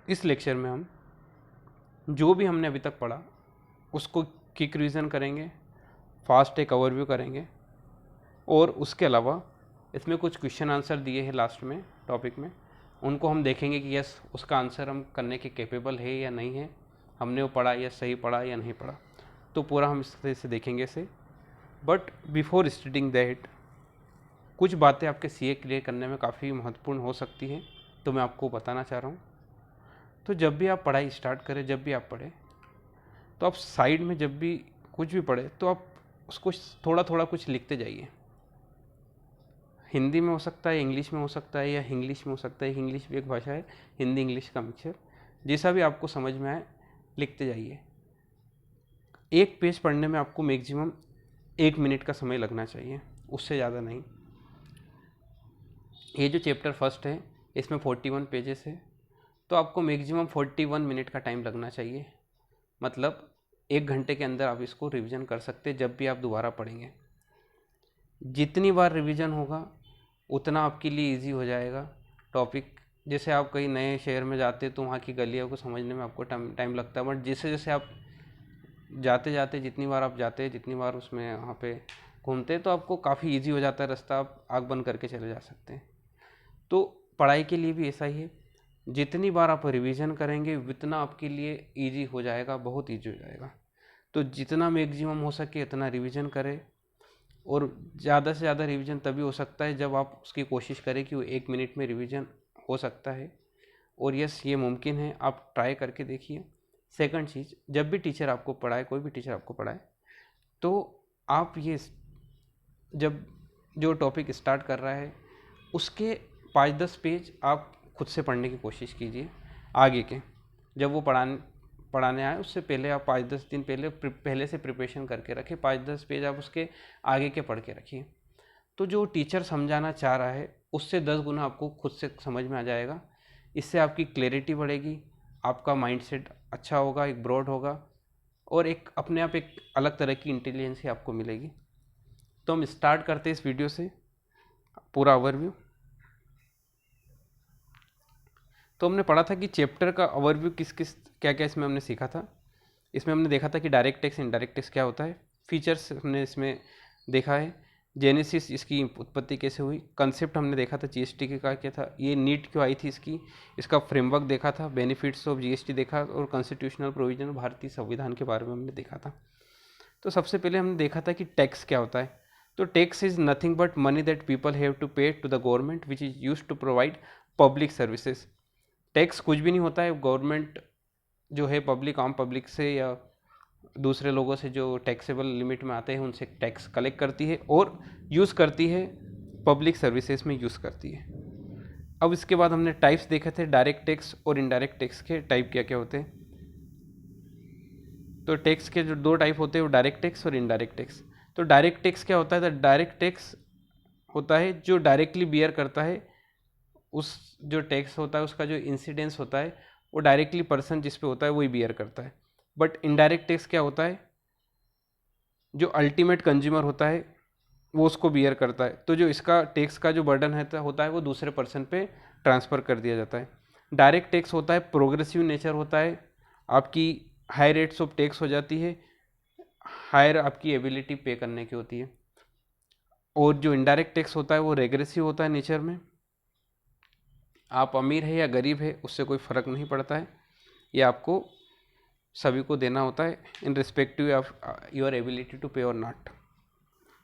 इस लेक्चर में हम जो भी हमने अभी तक पढ़ा उसको क्विक रिवीजन करेंगे, फास्ट एक ओवरव्यू करेंगे, और उसके अलावा इसमें कुछ क्वेश्चन आंसर दिए हैं लास्ट में टॉपिक में, उनको हम देखेंगे कि यस उसका आंसर हम करने के कैपेबल है या नहीं है, हमने वो पढ़ा या सही पढ़ा या नहीं पढ़ा। तो पूरा हम इस तरह से देखेंगे इसे। बट बिफोर स्टार्टिंग दैट कुछ बातें आपके सीए क्लियर करने में काफ़ी महत्वपूर्ण हो सकती हैं, तो मैं आपको बताना चाह रहा हूँ। तो जब भी आप पढ़ाई स्टार्ट करें, जब भी आप पढ़ें, तो आप साइड में जब भी कुछ भी पढ़े तो आप उसको थोड़ा थोड़ा कुछ लिखते जाइए। हिंदी में हो सकता है, इंग्लिश में हो सकता है, या इंग्लिश में हो सकता है, इंग्लिश भी एक भाषा है, हिंदी इंग्लिश का मिक्सचर, जैसा भी आपको समझ में आए लिखते जाइए। एक पेज पढ़ने में आपको मैक्सिमम 1 मिनट का समय लगना चाहिए, उससे ज़्यादा नहीं। ये जो चैप्टर फर्स्ट है इसमें 41 पेजेस है, तो आपको मैक्सिमम 41 मिनट का टाइम लगना चाहिए। मतलब 1 घंटे के अंदर आप इसको रिवीजन कर सकते हैं जब भी आप दोबारा पढ़ेंगे। जितनी बार रिवीजन होगा उतना आपके लिए इजी हो जाएगा टॉपिक। जैसे आप कहीं नए शहर में जाते हैं तो वहाँ की गलियों को समझने में आपको टाइम लगता है, बट जैसे जैसे आप जाते जाते जितनी बार आप जाते हैं, जितनी बार उसमें वहाँ पे घूमते हैं, तो आपको काफ़ी इजी हो जाता है रास्ता, आप आँख बंद करके चले जा सकते हैं। तो पढ़ाई के लिए भी ऐसा ही है, जितनी बार आप रिवीजन करेंगे उतना आपके लिए इजी हो जाएगा, बहुत इजी हो जाएगा। तो जितना मैक्सिमम हो सके उतना रिवीजन करें, और ज़्यादा से ज़्यादा रिवीजन तभी हो सकता है जब आप उसकी कोशिश करें कि वो 1 मिनट में रिवीजन हो सकता है। और यस ये मुमकिन है, आप ट्राई करके देखिए। सेकंड चीज़, जब भी टीचर आपको पढ़ाए, कोई भी टीचर आपको पढ़ाए, तो आप ये जब जो टॉपिक स्टार्ट कर रहा है उसके 5-10 पेज आप खुद से पढ़ने की कोशिश कीजिए आगे के। जब वो पढ़ाने आए उससे पहले आप 5-10 दिन पहले से प्रिपरेशन करके रखें, 5-10 पेज आप उसके आगे के पढ़ के रखिए। तो जो टीचर समझाना चाह रहा है उससे 10 गुना आपको खुद से समझ में आ जाएगा। इससे आपकी क्लैरिटी बढ़ेगी, आपका माइंडसेट अच्छा होगा, एक ब्रॉड होगा, और एक अपने आप एक अलग तरह की इंटेलिजेंस ही आपको मिलेगी। तो हम स्टार्ट करते हैं इस वीडियो से पूरा ओवरव्यू। तो हमने पढ़ा था कि चैप्टर का ओवरव्यू किस किस क्या क्या इसमें हमने सीखा था। इसमें हमने देखा था कि डायरेक्ट टैक्स इनडायरेक्ट टैक्स क्या होता है, फीचर्स हमने इसमें देखा है, जेनेसिस इसकी उत्पत्ति कैसे हुई, कंसेप्ट हमने देखा था जीएसटी का क्या था, ये नीट क्यों आई थी इसका फ्रेमवर्क देखा था, बेनिफिट्स ऑफ जीएसटी देखा, और कॉन्स्टिट्यूशनल प्रोविजन भारतीय संविधान के बारे में हमने देखा था। तो सबसे पहले हमने देखा था कि टैक्स क्या होता है। तो tax is nothing but money that people have to pay to the government which is use to provide public services. Tax कुछ भी नहीं होता है, गवर्नमेंट जो है पब्लिक आम पब्लिक से या दूसरे लोगों से जो टैक्सेबल लिमिट में आते हैं उनसे टैक्स कलेक्ट करती है और यूज़ करती है, पब्लिक सर्विसेज में यूज़ करती है। अब इसके बाद हमने टाइप्स देखे थे, डायरेक्ट टैक्स और इनडायरेक्ट टैक्स के टाइप क्या क्या होते हैं। तो टैक्स के जो 2 टाइप होते हैं वो डायरेक्ट टैक्स और इनडायरेक्ट टैक्स। तो डायरेक्ट टैक्स क्या होता है, तो डायरेक्ट टैक्स होता है जो डायरेक्टली बियर करता है, उस जो टैक्स होता है उसका जो इंसिडेंस होता है वो डायरेक्टली पर्सन जिस पे होता है वही बियर करता है। बट इनडायरेक्ट टैक्स क्या होता है, जो अल्टीमेट कंज्यूमर होता है वो उसको बियर करता है। तो जो इसका टैक्स का जो बर्डन होता है वो दूसरे पर्सन पे ट्रांसफ़र कर दिया जाता है। डायरेक्ट टैक्स होता है प्रोग्रेसिव नेचर होता है, आपकी हाई रेट्स ऑफ टैक्स हो जाती है, हायर आपकी एबिलिटी पे करने की होती है। और जो इनडायरेक्ट टैक्स होता है वो रेग्रेसिव होता है नेचर में, आप अमीर है या गरीब है उससे कोई फ़र्क नहीं पड़ता है, ये आपको सभी को देना होता है in respective of your ability to pay और नॉट।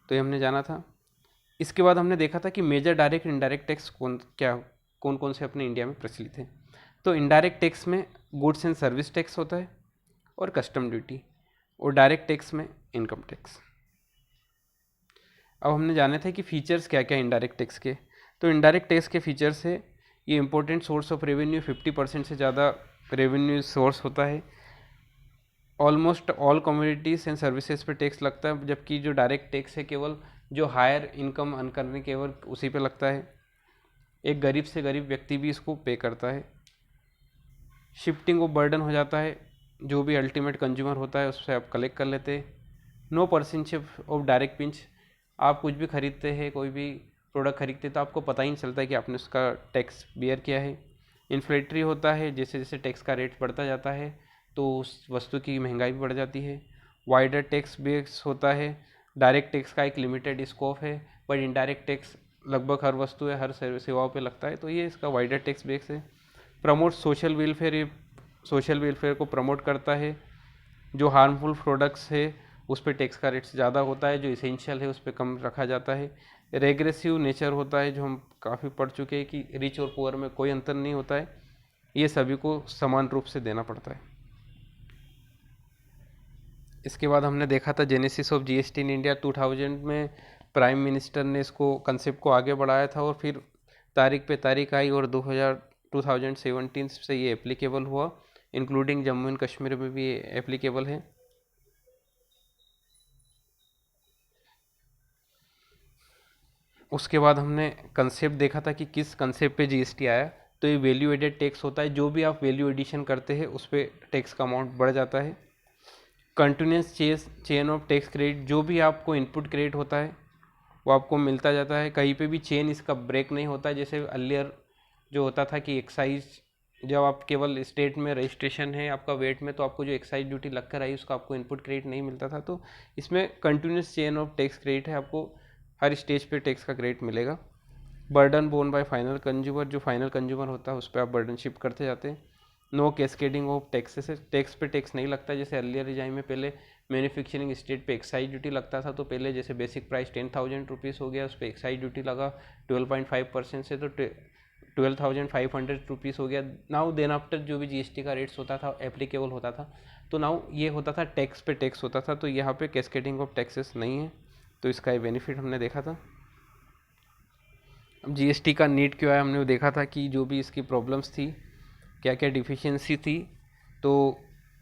तो ये हमने जाना था। इसके बाद हमने देखा था कि मेजर डायरेक्ट इनडायरेक्ट टैक्स कौन कौन से अपने इंडिया में प्रचलित हैं। तो इनडायरेक्ट टैक्स में गुड्स एंड सर्विस टैक्स होता है और कस्टम ड्यूटी, और डायरेक्ट टैक्स में इनकम टैक्स। अब हमने जाने थे कि फीचर्स क्या क्या इनडायरेक्ट टैक्स के। तो इनडायरेक्ट टैक्स के फीचर्स है, ये इंपॉर्टेंट सोर्स ऑफ रेवेन्यू, 50% से ज़्यादा रेवेन्यू सोर्स होता है। Almost all communities and services पे टैक्स लगता है, जबकि जो डायरेक्ट टैक्स है केवल जो हायर इनकम अर्न करने केवल उसी पे लगता है। एक गरीब से गरीब व्यक्ति भी इसको पे करता है। शिफ्टिंग ऑफ बर्डन हो जाता है, जो भी अल्टीमेट कंज्यूमर होता है उससे आप कलेक्ट कर लेते हैं। नो पर्सनशिप ऑफ डायरेक्ट पिंच, आप कुछ भी खरीदते हैं, कोई भी प्रोडक्ट खरीदते हैं तो आपको पता ही नहीं चलता है कि आपने उसका टैक्स बियर किया है। इन्फ्लेटरी होता है, जैसे जैसे टैक्स का रेट बढ़ता जाता है तो उस वस्तु की महंगाई भी बढ़ जाती है। वाइडर टैक्स बेस होता है, डायरेक्ट टैक्स का एक लिमिटेड स्कोप है, बट इनडायरेक्ट टैक्स लगभग हर वस्तु है, हर सेवाओं पे लगता है, तो ये इसका वाइडर टैक्स बेस है। प्रमोट सोशल वेलफेयर, ये सोशल वेलफेयर को प्रमोट करता है। जो हार्मफुल प्रोडक्ट्स है उस पर टैक्स का रेट ज़्यादा होता है, जो इसेंशियल है उस पर कम रखा जाता है। रेग्रेसिव नेचर होता है, जो हम काफ़ी पढ़ चुके हैं कि रिच और पुअर में कोई अंतर नहीं होता है, ये सभी को समान रूप से देना पड़ता है। इसके बाद हमने देखा था genesis of GST in India 2000 में प्राइम मिनिस्टर ने इसको कंसेप्ट को आगे बढ़ाया था और फिर तारीख पे तारीख आई और 2017 से ये एप्लीकेबल हुआ, इंक्लूडिंग जम्मू एंड कश्मीर में भी ये एप्लीकेबल है। उसके बाद हमने कंसेप्ट देखा था कि किस कंसेप्ट पे जीएसटी आया, तो ये वैल्यू एडेड टैक्स होता है, जो भी आप वैल्यू एडिशन करते हैं उस पर टैक्स का अमाउंट बढ़ जाता है। Continuous chain of tax credit, जो भी आपको इनपुट क्रेडिट होता है वो आपको मिलता जाता है, कहीं पे भी चेन इसका ब्रेक नहीं होता है। जैसे अर्लियर जो होता था कि एक्साइज, जब आप केवल स्टेट में रजिस्ट्रेशन है आपका वेट में, तो आपको जो एक्साइज ड्यूटी लग कर आई उसका आपको इनपुट क्रेडिट नहीं मिलता था, तो इसमें continuous chain of tax credit है, आपको हर स्टेज पे टैक्स का क्रेडिट मिलेगा। Burden borne by final consumer, जो फाइनल कंज्यूमर होता है उस पर आप बर्डन शिफ्ट करते जाते हैं। No cascading of taxes, tax पे टैक्स नहीं लगता। जैसे अर्लियर रिजाइम में पहले मैन्युफैक्चरिंग स्टेट पे एक्साइज ड्यूटी लगता था, तो पहले जैसे बेसिक प्राइस 10,000 रुपीज़ हो गया, उस पर एक्साइज ड्यूटी लगा 12.5% से, तो 12,500 रुपीज़ हो गया। नाउ देन आफ्टर जो भी जीएसटी का रेट्स होता था एप्लीकेबल होता था, तो नाउ ये होता था टैक्स पे टैक्स होता था, तो यहाँ पे कैस्केडिंग ऑफ टैक्सेस नहीं है, तो इसका ये बेनिफिट हमने देखा था। अब जीएसटी का नीड क्यों आया, हमने वो देखा था कि जो भी इसकी प्रॉब्लम्स थी, क्या क्या डिफिशियंसी थी। तो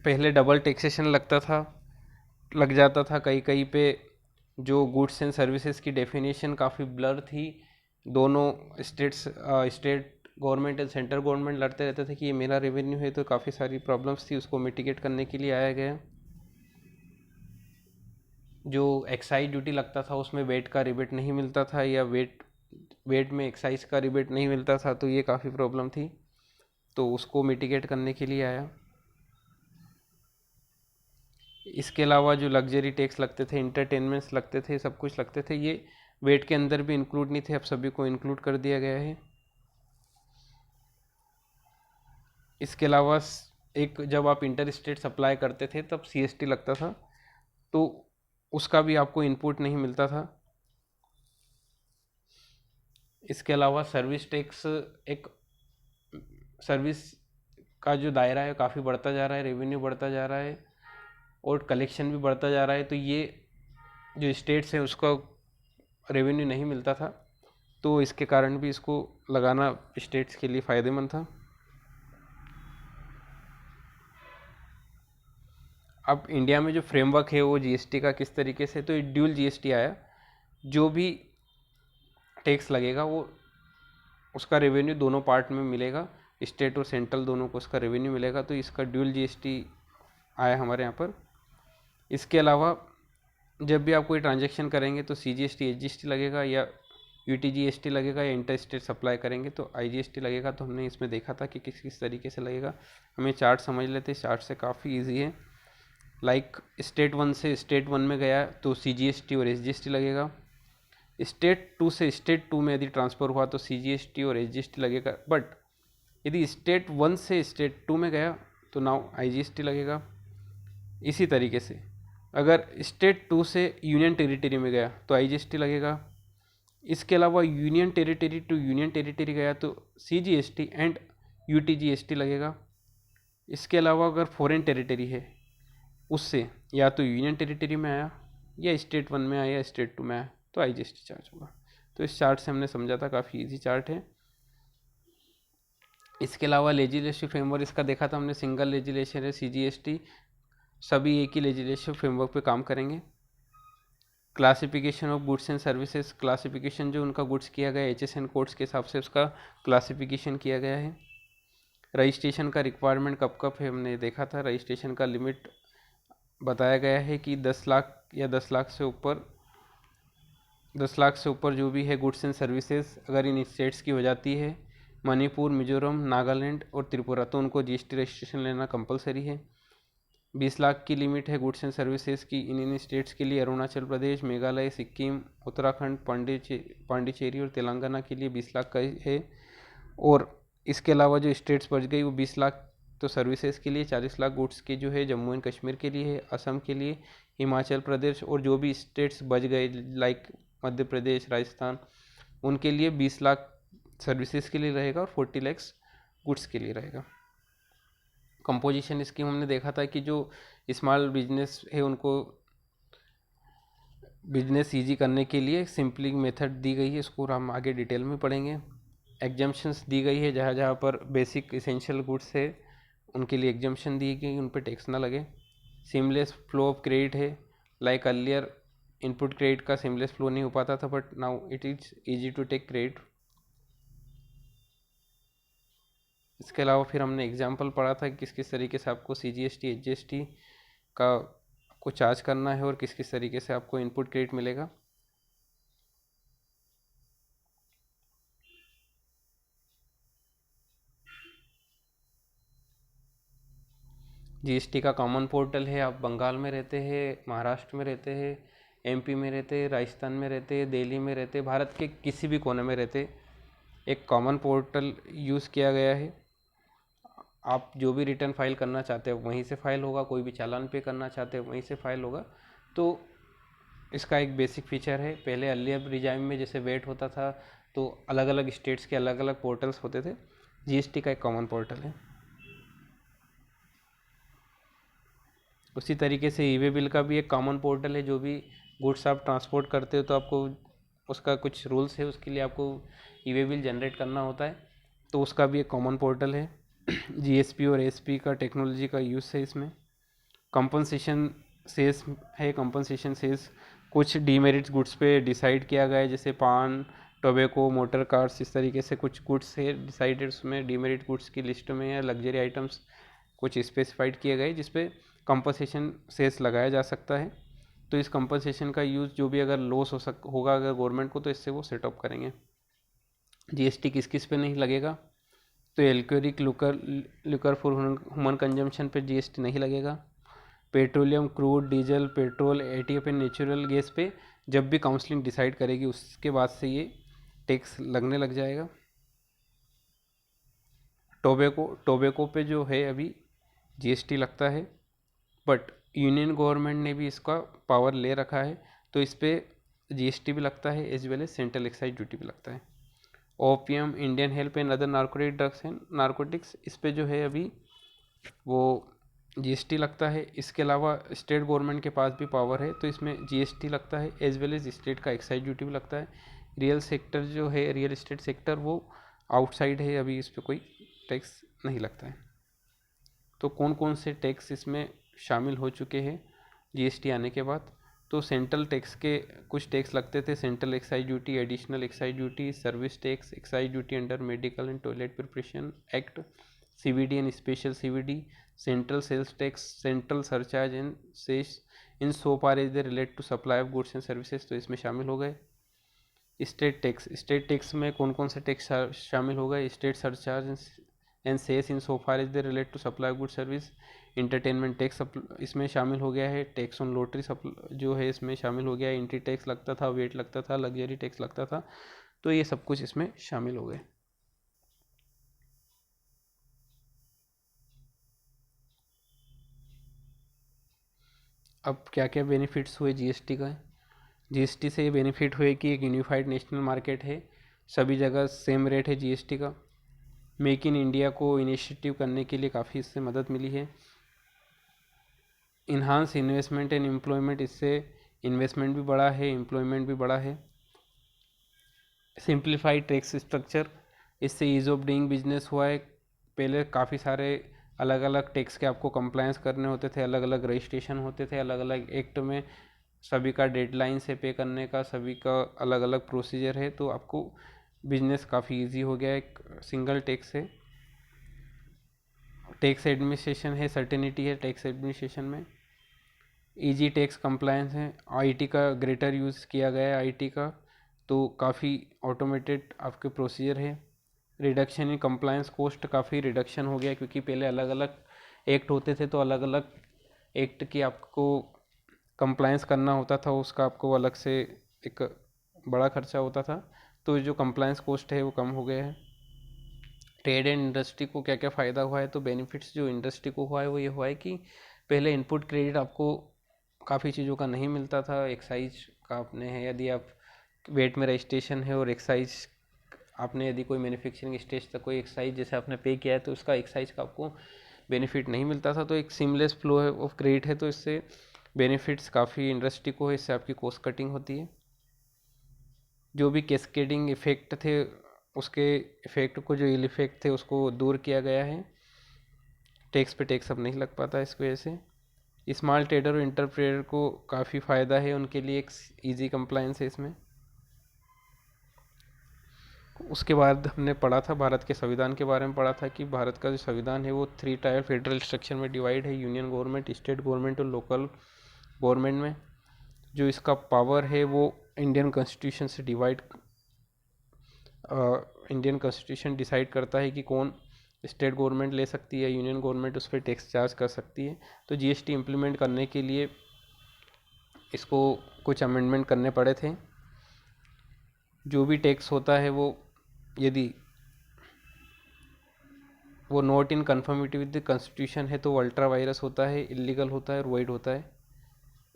पहले डबल टैक्सेशन लग जाता था कहीं कहीं पे। जो गुड्स एंड सर्विसेज की डेफिनेशन काफ़ी ब्लर थी, दोनों state government and central government लड़ते रहते थे कि ये मेरा रेवेन्यू है, तो काफ़ी सारी प्रॉब्लम्स थी, उसको मिटिगेट करने के लिए आया गया। जो एक्साइज ड्यूटी लगता था उसमें वेट का रिबेट नहीं मिलता था, या वेट में एक्साइज का रिबेट नहीं मिलता था, तो ये काफ़ी प्रॉब्लम थी, तो उसको मिटिगेट करने के लिए आया। इसके अलावा जो लग्जरी टैक्स लगते थे, इंटरटेनमेंट्स लगते थे, सब कुछ लगते थे, ये वेट के अंदर भी इंक्लूड नहीं थे, अब सभी को इंक्लूड कर दिया गया है। इसके अलावा एक जब आप इंटर स्टेट सप्लाई करते थे तब सीएसटी लगता था, तो उसका भी आपको इनपुट नहीं मिलता था। इसके अलावा सर्विस टैक्स, एक सर्विस का जो दायरा है काफ़ी बढ़ता जा रहा है, रेवेन्यू बढ़ता जा रहा है और कलेक्शन भी बढ़ता जा रहा है, तो ये जो स्टेट्स हैं उसका रेवेन्यू नहीं मिलता था, तो इसके कारण भी इसको लगाना स्टेट्स के लिए फ़ायदेमंद था। अब इंडिया में जो फ्रेमवर्क है वो जीएसटी का किस तरीके से, तो ड्यूल जीएसटी आया, जो भी टैक्स लगेगा वो उसका रेवेन्यू दोनों पार्ट में मिलेगा, स्टेट और सेंट्रल दोनों को उसका रेवेन्यू मिलेगा, तो इसका ड्यूल जीएसटी आया हमारे यहाँ पर। इसके अलावा जब भी आप कोई ट्रांजैक्शन करेंगे तो सीजीएसटी एचजीएसटी लगेगा, या यूटीजीएसटी लगेगा, या इंटर स्टेट सप्लाई करेंगे तो आईजीएसटी लगेगा। तो हमने इसमें देखा था कि किस किस तरीके से लगेगा। हमें चार्ट समझ लेते, चार्ट से काफ़ी ईजी है। लाइक स्टेट 1 से स्टेट 1 में गया तो सीजीएसटी और एचजीएसटी लगेगा। स्टेट 2 से स्टेट 2 में यदि ट्रांसफ़र हुआ तो सीजीएसटी और एचजीएसटी लगेगा, बट यदि स्टेट 1 से स्टेट 2 में गया तो नाउ आईजीएसटी लगेगा। इसी तरीके से अगर स्टेट 2 से यूनियन टेरिटरी में गया तो आईजीएसटी लगेगा। इसके अलावा union territory to union territory गया तो सीजीएसटी एंड यूटीजीएसटी लगेगा। इसके अलावा अगर फॉरेन टेरिटरी है उससे या तो यूनियन टेरिटरी में आया, या स्टेट 1 में आया, या स्टेट 2 में आया, तो आईजीएसटी चार्ज होगा। तो इस चार्ट से हमने समझा था, काफ़ी इजी चार्ट है। इसके अलावा लेजिस्लेटिव फ्रेमवर्क इसका देखा था हमने, सिंगल लेजिस्लेशन है सीजीएसटी, सभी एक ही लेजिस्लेटिव फ्रेमवर्क पे काम करेंगे। Classification of goods and services, classification जो उनका गुड्स किया गया HSN कोड्स के हिसाब से उसका क्लासिफिकेशन किया गया है। रजिस्ट्रेशन का रिक्वायरमेंट कब कब है हमने देखा था, रजिस्ट्रेशन का लिमिट बताया गया है कि 10 लाख या 10 लाख से ऊपर जो भी है गुड्स एंड सर्विसेज अगर इन स्टेट्स की हो जाती है, मणिपुर, मिजोरम, नागालैंड और त्रिपुरा, तो उनको जीएसटी रजिस्ट्रेशन लेना कंपलसरी है। 20 लाख की लिमिट है गुड्स एंड सर्विसेज की इन स्टेट्स के लिए। अरुणाचल प्रदेश, मेघालय, सिक्किम, उत्तराखंड, पांडिचेरी और तेलंगाना के लिए 20 लाख का है। और इसके अलावा जो स्टेट्स बच गई वो 20 लाख तो सर्विसेज के लिए, 40 लाख गुड्स के जो है जम्मू एंड कश्मीर के लिए है, असम के लिए, हिमाचल प्रदेश और जो भी स्टेट्स बच गए लाइक मध्य प्रदेश, राजस्थान, उनके लिए 20 लाख सर्विसेज के लिए रहेगा और 40 लैक्स गुड्स के लिए रहेगा। कंपोजिशन स्कीम हमने देखा था कि जो स्मॉल बिजनेस है उनको बिजनेस ईजी करने के लिए सिंपलिंग मेथड दी गई है, इसको हम आगे डिटेल में पढ़ेंगे। एग्जम्पशंस दी गई है, जहाँ जहाँ पर बेसिक इसेंशियल गुड्स है उनके लिए एग्जम्पशन दी गई, उन पर टैक्स ना लगे। सीमलेस फ्लो ऑफ क्रेडिट है, लाइक अर्लियर इनपुट क्रेडिट का सीमलेस फ्लो नहीं हो पाता था, but now it is easy to take credit. इसके अलावा फिर हमने एग्जाम्पल पढ़ा था कि किस किस तरीके से आपको CGST HGST का आपको चार्ज करना है और किस किस तरीके से आपको इनपुट क्रेडिट मिलेगा। GST का कॉमन पोर्टल है। आप बंगाल में रहते हैं, महाराष्ट्र में रहते हैं, MP में रहते हैं, राजस्थान में रहते हैं, दिल्ली में रहते हैं, भारत के किसी भी कोने में रहते, एक कॉमन पोर्टल यूज़ किया गया है। आप जो भी रिटर्न फाइल करना चाहते हो वहीं से फाइल होगा, कोई भी चालान पे करना चाहते हो वहीं से फाइल होगा। तो इसका एक बेसिक फीचर है। पहले अर्लियर रिजाइम में जैसे वेट होता था तो अलग अलग स्टेट्स के अलग अलग पोर्टल्स होते थे, GST का एक कॉमन पोर्टल है। उसी तरीके से ई वे बिल का भी एक कॉमन पोर्टल है। जो भी गुड्स आप ट्रांसपोर्ट करते हो तो आपको उसका कुछ रूल्स है, उसके लिए आपको ई वे बिल जनरेट करना होता है, तो उसका भी एक कॉमन पोर्टल है। GSP और ASP का टेक्नोलॉजी का यूज़ है इसमें। कंपनसेशन सेस है। कंपनसेशन सेस कुछ डीमेरिट्स गुड्स पे डिसाइड किया गया है, जैसे पान, टोबैको, मोटर कार्स, इस तरीके से कुछ गुड्स है डिसाइडेड, उसमें डीमेरिट गुड्स की लिस्ट में है। लग्जरी आइटम्स कुछ स्पेसिफाइड किए गए जिस पे कंपनसेशन सेस लगाया जा सकता है। तो इस कंपनसेशन का यूज़ जो भी अगर लॉस होगा अगर गवर्नमेंट को, तो इससे वो सेटअप करेंगे। GST किस किस पे नहीं लगेगा, तो alcoholic liquor for human consumption पे GST नहीं लगेगा। Petroleum, crude, diesel, petrol, ATF and natural gas पे जब भी काउंसलिंग डिसाइड करेगी उसके बाद से ये टैक्स लगने लग जाएगा। टोबैको पे जो है अभी GST लगता है, बट यूनियन गवर्नमेंट ने भी इसका पावर ले रखा है, तो इस पर GST भी लगता है as well as central excise duty भी लगता है। Opium, Indian hemp and other narcotic drugs and narcotics, इस पे जो है अभी वो GST लगता है। इसके अलावा स्टेट गवर्नमेंट के पास भी पावर है, तो इसमें GST लगता है एज वेल एज स्टेट का एक्साइज ड्यूटी भी लगता है। रियल सेक्टर जो है, रियल एस्टेट सेक्टर, वो आउटसाइड है, अभी इस पर कोई टैक्स नहीं लगता है। तो कौन कौन से टैक्स इसमें शामिल हो चुके हैं GST आने के बाद, तो सेंट्रल टैक्स के कुछ टैक्स लगते थे। Central excise duty, additional excise duty, service tax, excise duty under medical and toilet preparation act, CVD and special CVD, central sales tax, central surcharge and cess in so far as they relate to supply of goods and services, तो इसमें शामिल हो गए। State tax में कौन कौन से tax शामिल हो गए, state surcharge and cess in so far as they relate to supply of good service. Entertainment tax इसमें शामिल हो गया है। टैक्स ऑन लॉटरी जो है इसमें शामिल हो गया है। एंट्री टैक्स लगता था, वेट लगता था, लग्जरी टैक्स लगता था, तो ये सब कुछ इसमें शामिल हो गए। अब क्या क्या बेनिफिट्स हुए GST का। GST से ये बेनिफिट हुए कि एक यूनिफाइड नेशनल मार्केट है, सभी जगह सेम रेट है GST का। मेक इन इंडिया को इनिशिएटिव करने के लिए काफ़ी इससे मदद मिली है। इन्हांस इन्वेस्टमेंट एंड एम्प्लॉयमेंट, इससे इन्वेस्टमेंट भी बढ़ा है, एम्प्लॉयमेंट भी बढ़ा है। सिंप्लीफाइड टैक्स स्ट्रक्चर, इससे ईज़ ऑफ डूइंग बिजनेस हुआ है। पहले काफ़ी सारे अलग अलग टैक्स के आपको कंप्लायंस करने होते थे, अलग अलग रजिस्ट्रेशन होते थे, अलग अलग एक्ट में सभी का डेडलाइन से पे करने का, सभी का अलग अलग प्रोसीजर है, तो आपको बिजनेस काफ़ी इजी हो गया है। एक सिंगल टैक्स है। टैक्स एडमिनिस्ट्रेशन है, सर्टेनिटी है टैक्स एडमिनिस्ट्रेशन में। इजी टैक्स कंप्लायंस है। आईटी का ग्रेटर यूज़ किया गया है आईटी का, तो काफ़ी ऑटोमेटेड आपके प्रोसीजर है। रिडक्शन इन कंप्लायंस कॉस्ट, काफ़ी रिडक्शन हो गया, क्योंकि पहले अलग अलग एक्ट होते थे तो अलग अलग एक्ट की आपको कंप्लायंस करना होता था, उसका आपको अलग से एक बड़ा खर्चा होता था। तो जो कंप्लायंस कॉस्ट है वो कम हो गया है। ट्रेड एंड इंडस्ट्री को क्या क्या फ़ायदा हुआ है, तो बेनिफिट्स जो इंडस्ट्री को हुआ है वो ये हुआ है कि पहले इनपुट क्रेडिट आपको काफ़ी चीज़ों का नहीं मिलता था। एक्साइज का आपने है, यदि आप वेट में रजिस्ट्रेशन है और एक्साइज आपने यदि कोई मैन्युफैक्चरिंग स्टेज तक कोई एक्साइज जैसे आपने पे किया है तो उसका एक्साइज का आपको बेनिफिट नहीं मिलता था। तो एक सीमलेस फ्लो है ऑफ क्रेडिट है, तो इससे बेनिफिट्स काफ़ी इंडस्ट्री को है, इससे आपकी कॉस्ट कटिंग होती है। जो भी कैस्केडिंग इफेक्ट थे उसके इफेक्ट को, जो इल इफेक्ट थे उसको दूर किया गया है। टैक्स पे टैक्स अब नहीं लग पाता इसकी वजह से। स्मॉल ट्रेडर और इंटरप्रेटर को काफ़ी फ़ायदा है, उनके लिए एक इजी कंप्लायंस है इसमें। उसके बाद हमने पढ़ा था भारत के संविधान के बारे में, पढ़ा था कि भारत का जो संविधान है वो 3 टायर फेडरल स्ट्रक्चर में डिवाइड है, यूनियन गवर्नमेंट, स्टेट गवर्नमेंट और लोकल गवर्नमेंट में। जो इसका पावर है वो इंडियन कॉन्स्टिट्यूशन से इंडियन कॉन्स्टिट्यूशन डिसाइड करता है कि कौन स्टेट गवर्नमेंट ले सकती है, यूनियन गवर्नमेंट उस पर टैक्स चार्ज कर सकती है। तो जीएसटी इम्प्लीमेंट करने के लिए इसको कुछ अमेंडमेंट करने पड़े थे। जो भी टैक्स होता है वो यदि वो not in conformity with the constitution है तो वो अल्ट्रा वायरस होता है, इलीगल होता है और वॉइड होता है।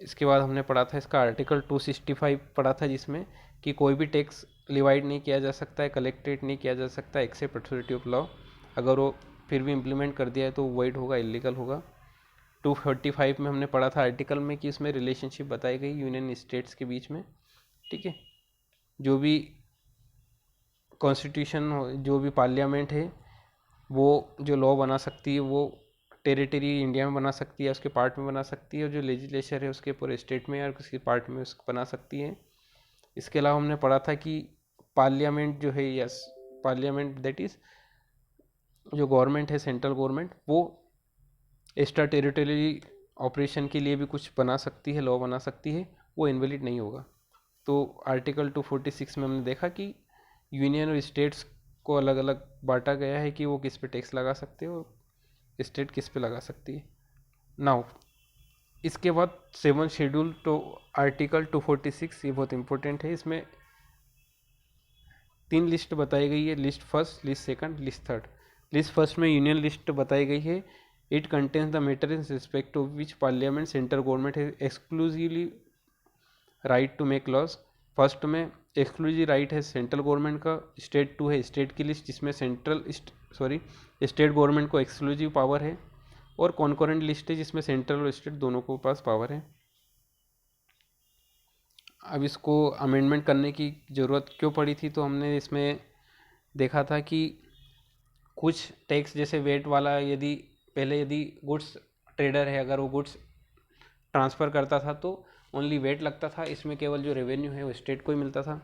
इसके बाद हमने पढ़ा था इसका आर्टिकल 265 पढ़ा था, जिसमें कि कोई भी टैक्स लिवाइड नहीं किया जा सकता है, कलेक्टेड नहीं किया जा सकता एक्सेप्ट अथॉरिटी ऑफ लॉ। अगर वो फिर भी इम्प्लीमेंट कर दिया है तो वॉइड होगा, इलीगल होगा। 245 में हमने पढ़ा था आर्टिकल में कि उसमें रिलेशनशिप बताई गई यूनियन स्टेट्स के बीच में। ठीक है, जो भी कॉन्स्टिट्यूशन, जो भी पार्लियामेंट है वो जो लॉ बना सकती है वो टेरिटरी इंडिया में बना सकती है, उसके पार्ट में बना सकती है, और जो लेजिस्लेचर है उसके पूरे स्टेट में या किसी पार्ट में उसको बना सकती है। इसके अलावा हमने पढ़ा था कि पार्लियामेंट जो है, यस, पार्लियामेंट दैट इज़ जो गवर्नमेंट है, सेंट्रल गवर्नमेंट, वो एक्स्ट्रा टेरिटरी ऑपरेशन के लिए भी कुछ बना सकती है, लॉ बना सकती है, वो इनवैलिड नहीं होगा। तो आर्टिकल 246 में हमने देखा कि यूनियन और स्टेट्स को अलग अलग बांटा गया है कि वो किस पे टैक्स लगा सकते हो और स्टेट किस पे लगा सकती है। नाउ इसके बाद 7 शेड्यूल तो आर्टिकल 246, ये बहुत इंपॉर्टेंट है। इसमें 3 लिस्ट बताई गई है, list first, list second, list third. List first में यूनियन लिस्ट बताई गई है। It contains the matter in respect to which parliament central government है exclusively right to make laws. First में एक्सक्लूसिव राइट है सेंट्रल गवर्नमेंट का। State 2 है state की लिस्ट, जिसमें स्टेट गवर्नमेंट को एक्सक्लूसिव पावर है। और कॉन्करेंट लिस्ट है जिसमें सेंट्रल और स्टेट दोनों को पास पावर है। अब इसको अमेंडमेंट करने की ज़रूरत क्यों पड़ी थी, तो हमने इसमें देखा था कि कुछ टैक्स जैसे वेट वाला, यदि पहले यदि गुड्स ट्रेडर है अगर वो गुड्स ट्रांसफ़र करता था तो ओनली वेट लगता था, इसमें केवल जो रेवेन्यू है वो स्टेट को ही मिलता था।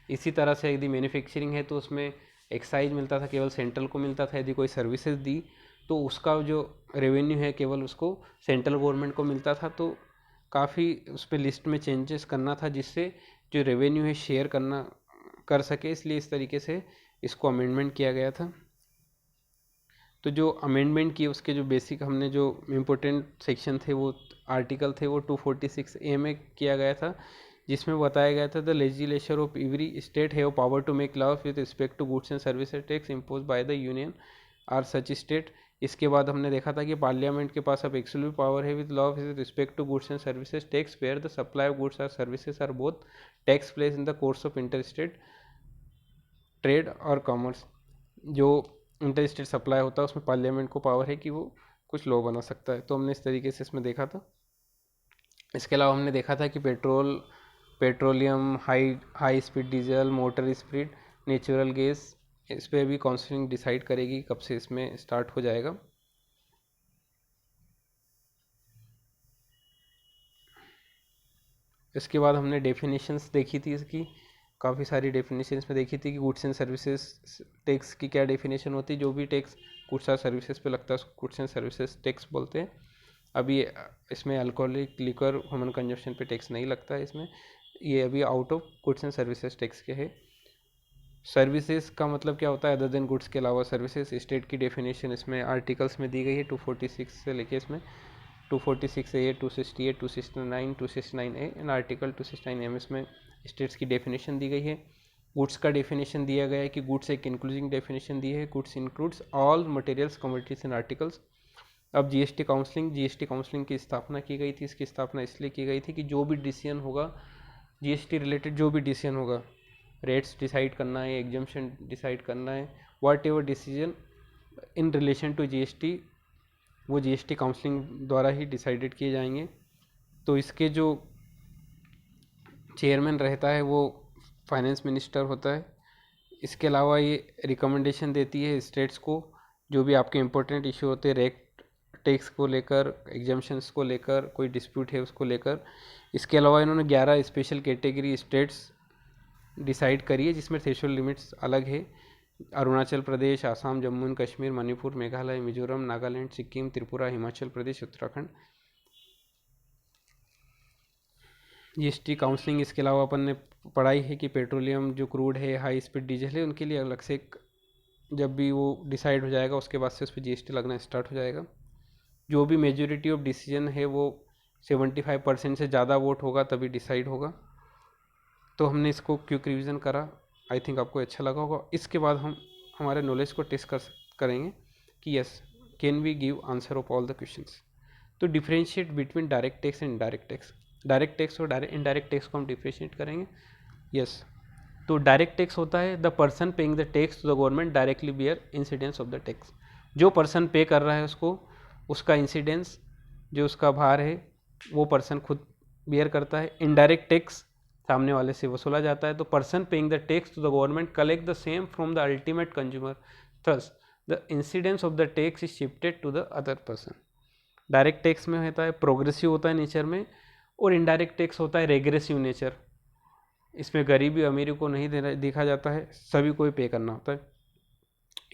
इसी तरह से यदि मैन्युफैक्चरिंग है तो उसमें एक्साइज मिलता था, केवल सेंट्रल को मिलता था। यदि कोई सर्विसेज दी तो उसका जो रेवेन्यू है केवल उसको सेंट्रल गवर्नमेंट को मिलता था। तो काफ़ी उस पर लिस्ट में चेंजेस करना था जिससे जो रेवेन्यू है शेयर करना कर सके, इसलिए इस तरीके से इसको अमेंडमेंट किया गया था। तो जो अमेंडमेंट किए उसके जो बेसिक हमने जो इम्पोर्टेंट सेक्शन थे वो आर्टिकल थे वो 246A में किया गया था, जिसमें बताया गया था the legislature of every state have power to make laws with respect to goods and services tax impose by the union or such state. इसके बाद हमने देखा था कि पार्लियामेंट के पास अब एक्सक्लूसिव पावर है with law with respect to goods and services tax where the supply of goods or services or both tax place in the course of inter state trade और कॉमर्स। जो inter state supply होता है उसमें parliament को power है कि वो कुछ लॉ बना सकता है। तो हमने इस तरीके से इसमें देखा था। इसके अलावा हमने देखा था कि petroleum, high speed diesel, motor speed, natural gas, इस पर भी काउंसिलिंग डिसाइड करेगी कब से इसमें स्टार्ट हो जाएगा। इसके बाद हमने डेफिनेशंस देखी थी इसकी, काफ़ी सारी डेफिनेशंस में देखी थी कि गुड्स एंड सर्विसेज टैक्स की क्या डेफिनेशन होती है। जो भी टैक्स गुड्स और सर्विसेज पे लगता है उसको गुड्स एंड सर्विसेज टैक्स बोलते हैं। अभी इसमें अल्कोहलिक लिकर ह्यूमन कंजप्शन पे टैक्स नहीं लगता है इसमें, ये अभी out of goods and services tax के है। सर्विसेज का मतलब क्या होता है, अदर देन गुड्स के अलावा सर्विसेज। स्टेट की डेफिनेशन इसमें आर्टिकल्स में दी गई है 246 से लेके इसमें 246A, 268, 269, 269A and article 269M इसमें स्टेट्स की डेफिनेशन दी गई है। गुड्स का डेफिनेशन दिया गया है कि गुड्स एक इंक्लूजिंग डेफिनेशन दी है, goods includes all materials, commodities and articles. अब जीएसटी काउंसलिंग की स्थापना की गई थी। इसकी स्थापना इसलिए की गई थी कि जो भी डिसीजन होगा जीएसटी रिलेटेड, जो भी डिसीजन होगा, रेट्स डिसाइड करना है, एग्जम्पशन डिसाइड करना है, whatever decision in relation to GST, वो जीएसटी काउंसलिंग द्वारा ही डिसाइडेड किए जाएंगे। तो इसके जो चेयरमैन रहता है वो फाइनेंस मिनिस्टर होता है। इसके अलावा ये रिकमेंडेशन देती है स्टेट्स को, जो भी आपके इंपॉर्टेंट इशू होते हैं रेट टैक्स को लेकर, एग्जाम्शंस को लेकर, कोई डिस्प्यूट है उसको लेकर। इसके अलावा इन्होंने 11 स्पेशल कैटेगरी स्टेट्स डिसाइड करी है जिसमें थ्रेशोल्ड लिमिट्स अलग है। Arunachal Pradesh, Assam, Jammu and Kashmir, Manipur, Meghalaya, Mizoram, Nagaland, Sikkim, Tripura, Himachal Pradesh, Uttarakhand. GST counselling इसके अलावा अपन ने पढ़ाई है कि पेट्रोलियम जो क्रूड है, हाई स्पीड डीजल है, उनके लिए अलग से जब भी वो डिसाइड हो जाएगा उसके बाद से उस पर जीएसटी लगना स्टार्ट हो जाएगा। जो भी मेजॉरिटी ऑफ डिसीजन है वो 75% से ज़्यादा वोट होगा तभी डिसाइड होगा। तो हमने इसको क्विक रिवीजन करा, आई थिंक आपको अच्छा लगा होगा। इसके बाद हम हमारे नॉलेज को टेस्ट करेंगे कि yes can we give answer of all the questions. तो differentiate between direct tax and indirect tax. Direct tax और इनडायरेक्ट टैक्स को हम डिफरेंशिएट करेंगे। यस, तो डायरेक्ट टैक्स होता है the person paying the tax to the government directly bear incidence of the tax. जो person pay कर रहा है उसको, उसका इंसिडेंस, जो उसका भार है, वो पर्सन खुद बियर करता है। इनडायरेक्ट टैक्स सामने वाले से वसूला जाता है। तो person paying the tax to the government collect the same from the ultimate consumer, thus the incidence of the tax is shifted to the other person. Direct tax में होता है प्रोग्रेसिव होता है नेचर में, और इनडायरेक्ट टैक्स होता है regressive nature. इसमें गरीबी अमीरी को नहीं देखा जाता है, सभी को ही पे करना होता है।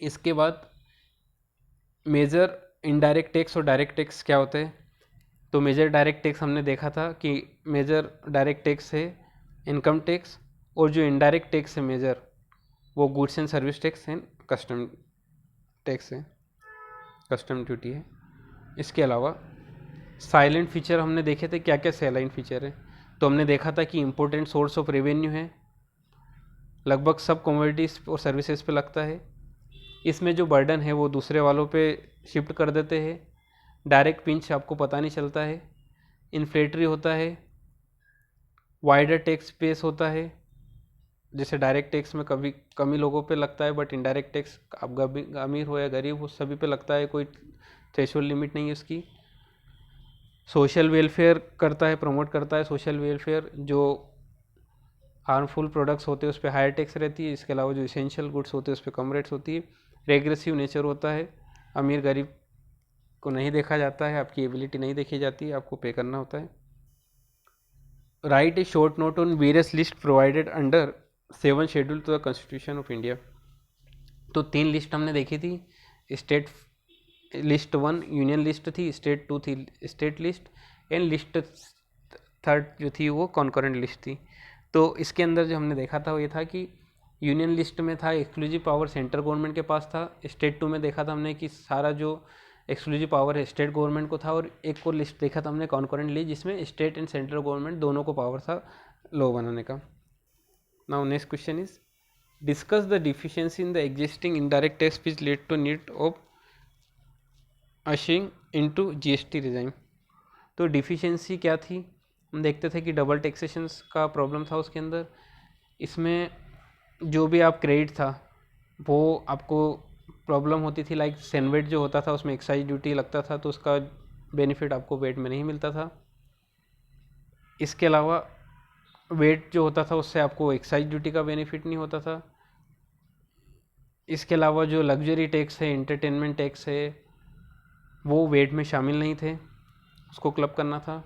इसके बाद मेजर इनडायरेक्ट टैक्स और डायरेक्ट टैक्स क्या होते हैं। तो मेजर डायरेक्ट टैक्स हमने देखा था कि मेजर डायरेक्ट टैक्स है इनकम टैक्स, और जो इनडायरेक्ट टैक्स है मेजर, वो goods and service tax and custom tax है, कस्टम ड्यूटी है। इसके अलावा साइलेंट फीचर हमने देखे थे, क्या क्या साइलेंट फीचर है। तो हमने देखा था कि इम्पोर्टेंट सोर्स ऑफ रेवेन्यू है, लगभग सब कमोडिटीज़ और सर्विसेज पे लगता है। इसमें जो बर्डन है वो दूसरे वालों पे शिफ्ट कर देते हैं। डायरेक्ट पिंच आपको पता नहीं चलता है। इन्फ्लेटरी होता है। वाइडर टैक्स बेस होता है, जैसे डायरेक्ट टैक्स में कभी कमी लोगों पे लगता है, बट इनडायरेक्ट टैक्स आप अमीर हो या गरीब हो सभी पे लगता है, कोई थ्रेशोल्ड लिमिट नहीं है उसकी। सोशल वेलफेयर करता है, प्रमोट करता है सोशल वेलफेयर। जो हार्मफुल प्रोडक्ट्स होते हैं उस पर हायर टैक्स रहती है, इसके अलावा जो इसेंशियल गुड्स होते हैं उस पर कम रेट्स होती है। रेग्रेसिव नेचर होता है, अमीर गरीब को नहीं देखा जाता है, आपकी एबिलिटी नहीं देखी जाती है, आपको पे करना होता है। Write a short note on various list provided under 7 schedule to the constitution of India. तो 3 लिस्ट हमने देखी थी। स्टेट लिस्ट 1 यूनियन लिस्ट थी, स्टेट 2 थी स्टेट लिस्ट, एंड लिस्ट 3 जो थी वो कॉन्करेंट लिस्ट थी। तो इसके अंदर जो हमने देखा था वो ये था कि यूनियन लिस्ट में था एक्सक्लूसिव पावर सेंट्रल गवर्नमेंट के पास था। स्टेट 2 में देखा था हमने कि सारा जो एक्सक्लूसिव पावर है स्टेट गवर्नमेंट को था। और एक और लिस्ट देखा था हमने कॉन्करेंट लिस्ट, जिसमें स्टेट एंड सेंट्रल गवर्नमेंट दोनों को पावर था लॉ बनाने का। Now next question is discuss the deficiency in the existing indirect tax which led to need of ushering into GST regime. तो डिफिशियंसी क्या थी, हम देखते थे कि डबल टैक्सेशन का प्रॉब्लम था उसके अंदर। इसमें जो भी आप क्रेडिट था वो आपको प्रॉब्लम होती थी, लाइक सेनवेट जो होता था उसमें एक्साइज ड्यूटी लगता था, तो उसका बेनिफिट आपको वेट में नहीं मिलता था। इसके अलावा वेट जो होता था उससे आपको एक्साइज ड्यूटी का बेनिफिट नहीं होता था। इसके अलावा जो लग्जरी टैक्स है, एंटरटेनमेंट टैक्स है, वो वेट में शामिल नहीं थे, उसको क्लब करना था।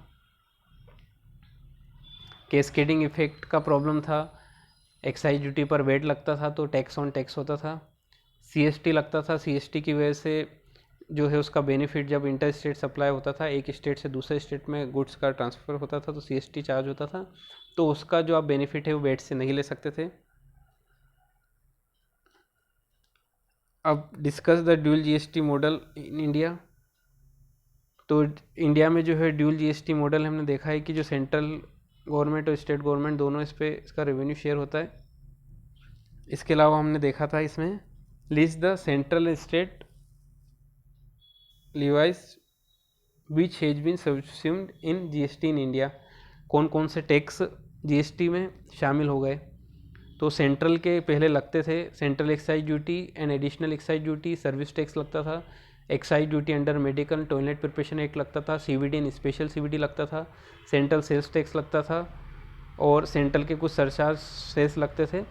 कैस्केडिंग इफेक्ट का प्रॉब्लम था, एक्साइज ड्यूटी पर वेट लगता था तो टैक्स ऑन टैक्स होता था। सीएसटी लगता था, सीएसटी की वजह से जो है उसका बेनिफिट जब इंटर स्टेट सप्लाई होता था, एक स्टेट से दूसरे स्टेट में गुड्स का ट्रांसफ़र होता था तो सीएसटी चार्ज होता था, तो उसका जो आप बेनिफिट है वो वेट से नहीं ले सकते थे। अब discuss the dual GST model in India. तो इंडिया में जो है ड्यूल जीएसटी मॉडल हमने देखा है कि जो सेंट्रल गवर्नमेंट और स्टेट गवर्नमेंट दोनों इस पे इसका रेवेन्यू शेयर होता है। इसके अलावा हमने देखा था इसमें list the central state levies which has been subsumed in GST in India. कौन कौन से टैक्स जीएसटी में शामिल हो गए। तो सेंट्रल के पहले लगते थे central excise duty and additional excise duty, service tax लगता था, excise duty under medical toilet preparation act लगता था, सीवीडी एंड स्पेशल सीवीडी लगता था, सेंट्रल सेल्स टैक्स लगता था और सेंट्रल के कुछ सरचार्ज सेस लगते थे।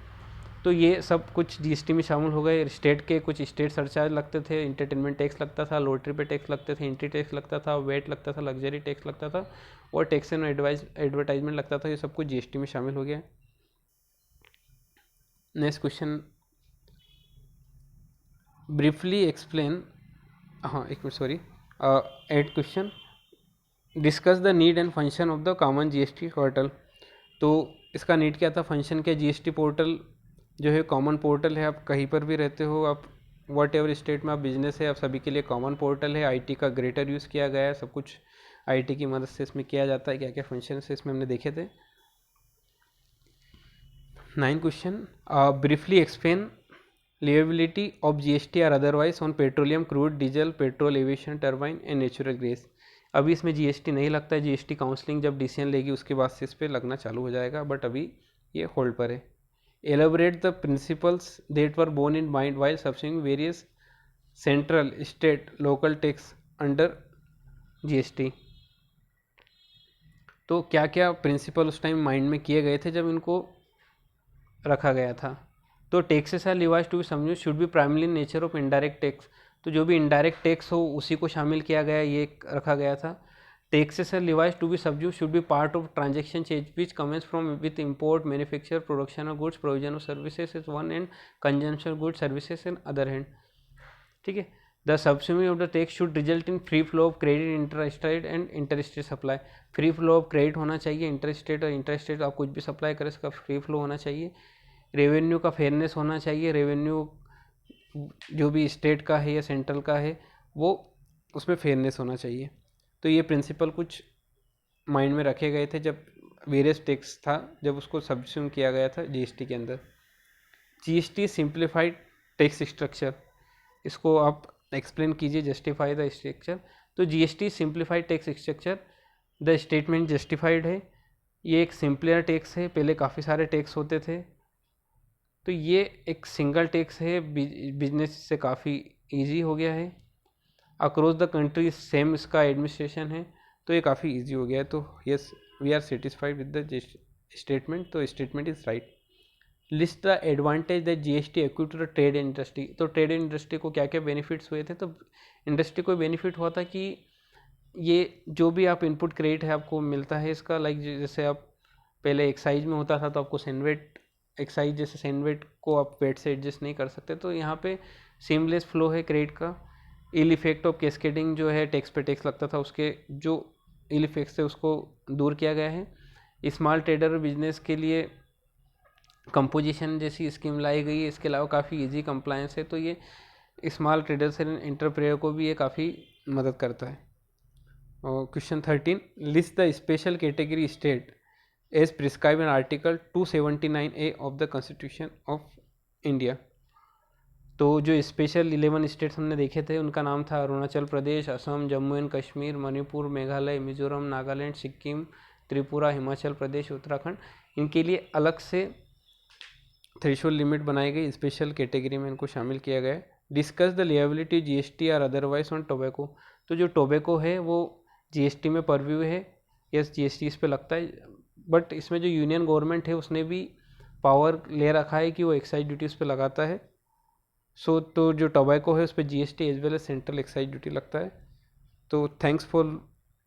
तो ये सब कुछ जीएसटी में शामिल हो गए। स्टेट के कुछ स्टेट सरचार्ज लगते थे, इंटरटेनमेंट टैक्स लगता था, लॉटरी पे टैक्स लगते थे, एंट्री टैक्स लगता था, वेट लगता था, लग्जरी टैक्स लगता था और टैक्स एंड एडवर्टाइजमेंट लगता था। ये सब कुछ जीएसटी में शामिल हो गया। नेक्स्ट क्वेश्चन, ब्रीफली एक्सप्लेन, हाँ एक minute sorry, 8 question, discuss the need and function of the common GST portal. तो इसका नीड क्या था, फंक्शन क्या, जीएसटी पोर्टल जो है कॉमन पोर्टल है। आप कहीं पर भी रहते हो, आप वट एवर स्टेट में आप बिजनेस है, आप सभी के लिए कॉमन पोर्टल है। आईटी का ग्रेटर यूज़ किया गया है, सब कुछ आईटी की मदद से इसमें किया जाता है। क्या क्या फंक्शन है इसमें हमने देखे थे। 9 question, briefly explain liability of GST R otherwise on petroleum, crude, diesel, petrol, aviation, turbine and natural gas. अभी इसमें जीएसटी नहीं लगता है, जीएसटी काउंसलिंग जब डिसीजन लेगी उसके बाद से इस पर लगना चालू हो जाएगा, बट अभी ये होल्ड पर है। Elaborate the principles that were borne in mind while subsiding various central, state, local tax under GST. तो क्या क्या प्रिंसिपल उस टाइम माइंड में किए गए थे जब इनको रखा गया था। तो taxes are levies to be समझो should be primary nature of indirect tax. तो जो भी इनडायरेक्ट टैक्स हो उसी को शामिल किया गया, ये रखा गया था। Taxes are levies to be subsume should be part of transaction change which commence from with import, manufacture, production of goods, provision of services is one and consumption goods services in other hand. ठीक है। The subsidy of the tax should result in free flow of credit, interstate and interstate supply. Free flow of credit होना चाहिए, interstate और interstate आप कुछ भी supply करें इसका फ्री फ्लो होना चाहिए। रेवेन्यू का फेयरनेस होना चाहिए, रेवेन्यू जो भी स्टेट का है या सेंट्रल का है वो उसमें फेयरनेस होना चाहिए। तो ये प्रिंसिपल कुछ माइंड में रखे गए थे जब वेरियस टैक्स था, जब उसको सब्स्यूम किया गया था जीएसटी के अंदर। जीएसटी सिंप्लीफाइड टैक्स स्ट्रक्चर, इसको आप एक्सप्लेन कीजिए, जस्टिफाई द स्ट्रक्चर। तो GST simplified tax structure, the statement justified है। ये एक सिंपलर टैक्स है, पहले काफ़ी सारे टैक्स होते थे, तो ये एक सिंगल टैक्स है, बिजनेस से काफ़ी इजी हो गया है। अक्रॉस द कंट्री सेम इसका एडमिनिस्ट्रेशन है, तो ये काफ़ी इजी हो गया है। तो yes we are satisfied with the statement, तो statement is right. List the advantage that GST accrue to the trade industry. तो ट्रेड इंडस्ट्री को क्या क्या बेनिफिट्स हुए थे। तो इंडस्ट्री को बेनिफिट हुआ था कि ये जो भी आप इनपुट क्रेडिट है आपको मिलता है इसका, लाइक जैसे आप पहले एक्साइज में होता था तो आपको सेनवेट एक्साइज जैसे सेनवेट को आप वेट से एडजस्ट नहीं कर सकते, तो यहाँ पे सीमलेस फ्लो है क्रेडिट का। इल इफेक्ट ऑफ कैस्केडिंग जो है टैक्स पे टैक्स लगता था, उसके जो इल इफेक्ट्स है उसको दूर किया गया है। स्मॉल ट्रेडर बिजनेस के लिए कंपोजिशन जैसी स्कीम लाई गई है। इसके अलावा काफ़ी इजी कंप्लायंस है, तो ये स्मॉल ट्रेडर्स एंड एंटरप्रेन्योर को भी ये काफ़ी मदद करता है। और question 13, list the special category state as prescribe in article 279A of the constitution of India. तो जो स्पेशल 11 स्टेट्स हमने देखे थे उनका नाम था अरुणाचल प्रदेश, असम, जम्मू एंड कश्मीर, मणिपुर, मेघालय, मिजोरम, नागालैंड, सिक्किम, त्रिपुरा, हिमाचल प्रदेश, उत्तराखंड। इनके लिए अलग से थ्रेशोल्ड लिमिट बनाई गई, स्पेशल कैटेगरी में इनको शामिल किया गया है। Discuss the liability GST R otherwise on tobacco. तो जो टोबैको है वो जीएसटी में परव्यू है, यस जीएसटी इस पर लगता है, बट इसमें जो यूनियन गवर्नमेंट है उसने भी पावर ले रखा है कि वो एक्साइज ड्यूटी उस पर लगाता है। सो तो जो टोबैको है उस पर GST as well as central excise duty लगता है। तो thanks for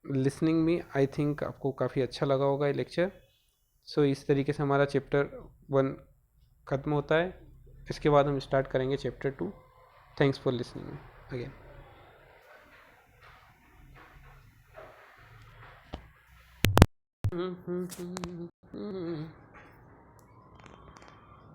listening me, I think आपको काफ़ी अच्छा लगा होगा ये लेक्चर। सो इस तरीके से हमारा चैप्टर 1 ख़त्म होता है। इसके बाद हम स्टार्ट करेंगे chapter 2। Thanks for listening again.